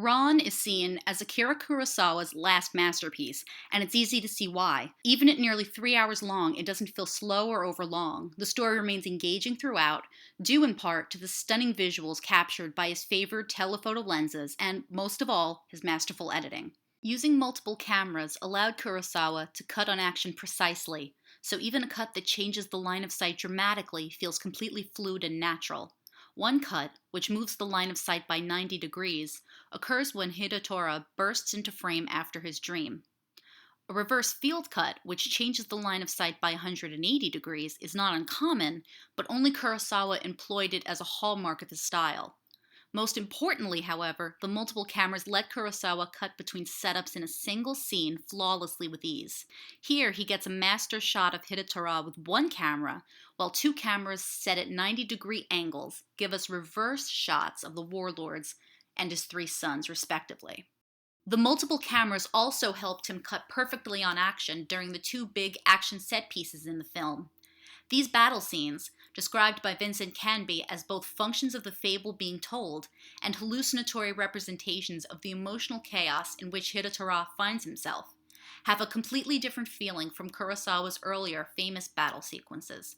Ran is seen as Akira Kurosawa's last masterpiece, and it's easy to see why. Even at nearly 3 hours long, it doesn't feel slow or overlong. The story remains engaging throughout, due in part to the stunning visuals captured by his favored telephoto lenses and, most of all, his masterful editing. Using multiple cameras allowed Kurosawa to cut on action precisely, so even a cut that changes the line of sight dramatically feels completely fluid and natural. One cut, which moves the line of sight by 90 degrees, occurs when Hidetora bursts into frame after his dream. A reverse field cut, which changes the line of sight by 180 degrees, is not uncommon, but only Kurosawa employed it as a hallmark of his style. Most importantly, however, the multiple cameras let Kurosawa cut between setups in a single scene flawlessly with ease. Here, he gets a master shot of Hidetora with one camera, while two cameras set at 90-degree angles give us reverse shots of the warlords and his three sons, respectively. The multiple cameras also helped him cut perfectly on action during the two big action set pieces in the film. These battle scenes, described by Vincent Canby as both functions of the fable being told and hallucinatory representations of the emotional chaos in which Hidetora finds himself, have a completely different feeling from Kurosawa's earlier famous battle sequences.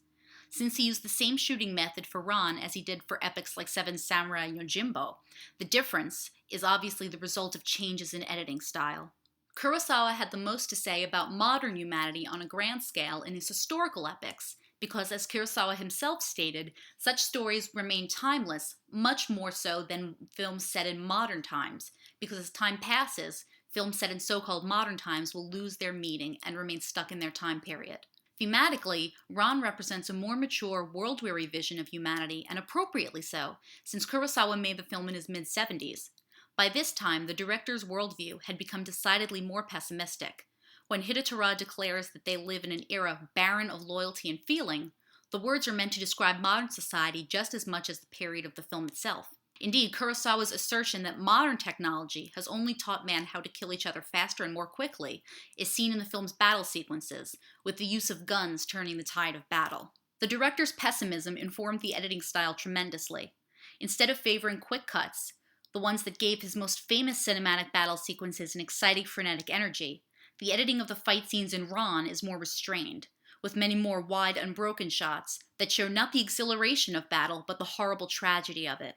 Since he used the same shooting method for Ran as he did for epics like Seven Samurai Yojimbo, the difference is obviously the result of changes in editing style. Kurosawa had the most to say about modern humanity on a grand scale in his historical epics, because, as Kurosawa himself stated, such stories remain timeless, much more so than films set in modern times, because as time passes, films set in so-called modern times will lose their meaning and remain stuck in their time period. Thematically, Ran represents a more mature, world-weary vision of humanity, and appropriately so, since Kurosawa made the film in his mid-70s. By this time, the director's worldview had become decidedly more pessimistic. When Hidetora declares that they live in an era barren of loyalty and feeling, the words are meant to describe modern society just as much as the period of the film itself. Indeed, Kurosawa's assertion that modern technology has only taught man how to kill each other faster and more quickly is seen in the film's battle sequences, with the use of guns turning the tide of battle. The director's pessimism informed the editing style tremendously. Instead of favoring quick cuts, the ones that gave his most famous cinematic battle sequences an exciting, frenetic energy, the editing of the fight scenes in Ran is more restrained, with many more wide, unbroken shots that show not the exhilaration of battle, but the horrible tragedy of it.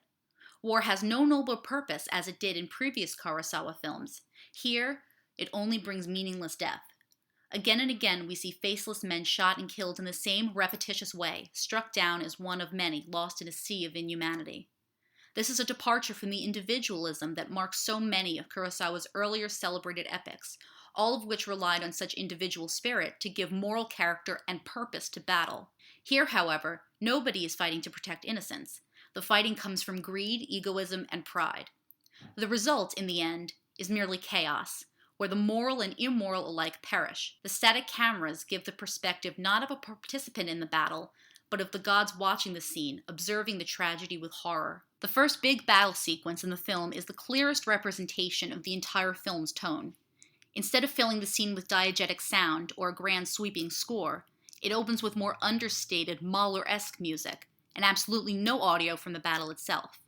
War has no noble purpose as it did in previous Kurosawa films. Here, it only brings meaningless death. Again and again, we see faceless men shot and killed in the same repetitious way, struck down as one of many lost in a sea of inhumanity. This is a departure from the individualism that marks so many of Kurosawa's earlier celebrated epics, all of which relied on such individual spirit to give moral character and purpose to battle. Here, however, nobody is fighting to protect innocence. The fighting comes from greed, egoism, and pride. The result, in the end, is merely chaos, where the moral and immoral alike perish. The static cameras give the perspective not of a participant in the battle, but of the gods watching the scene, observing the tragedy with horror. The first big battle sequence in the film is the clearest representation of the entire film's tone. Instead of filling the scene with diegetic sound or a grand sweeping score, it opens with more understated, Mahler-esque music, and absolutely no audio from the battle itself.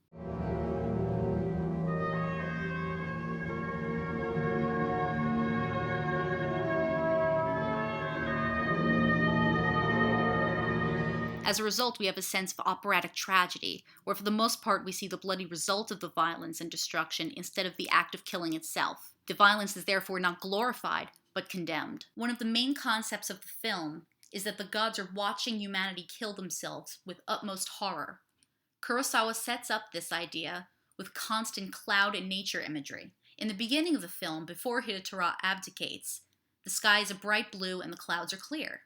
As a result, we have a sense of operatic tragedy, where for the most part we see the bloody result of the violence and destruction instead of the act of killing itself. The violence is therefore not glorified, but condemned. One of the main concepts of the film is that the gods are watching humanity kill themselves with utmost horror. Kurosawa sets up this idea with constant cloud and nature imagery. In the beginning of the film, before Hidetora abdicates, the sky is a bright blue and the clouds are clear.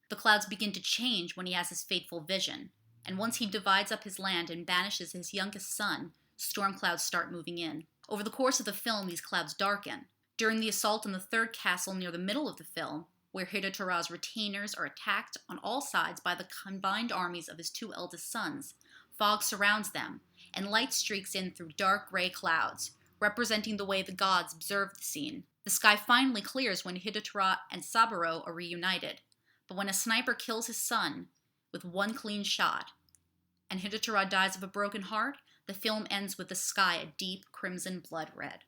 The clouds begin to change when he has his fateful vision, and once he divides up his land and banishes his youngest son, storm clouds start moving in. Over the course of the film, these clouds darken. During the assault on the third castle near the middle of the film, where Hidetora's retainers are attacked on all sides by the combined armies of his two eldest sons, fog surrounds them, and light streaks in through dark gray clouds, representing the way the gods observe the scene. The sky finally clears when Hidetora and Saburo are reunited. But when a sniper kills his son with one clean shot, and Hidetora dies of a broken heart, The film ends with the sky a deep crimson blood red.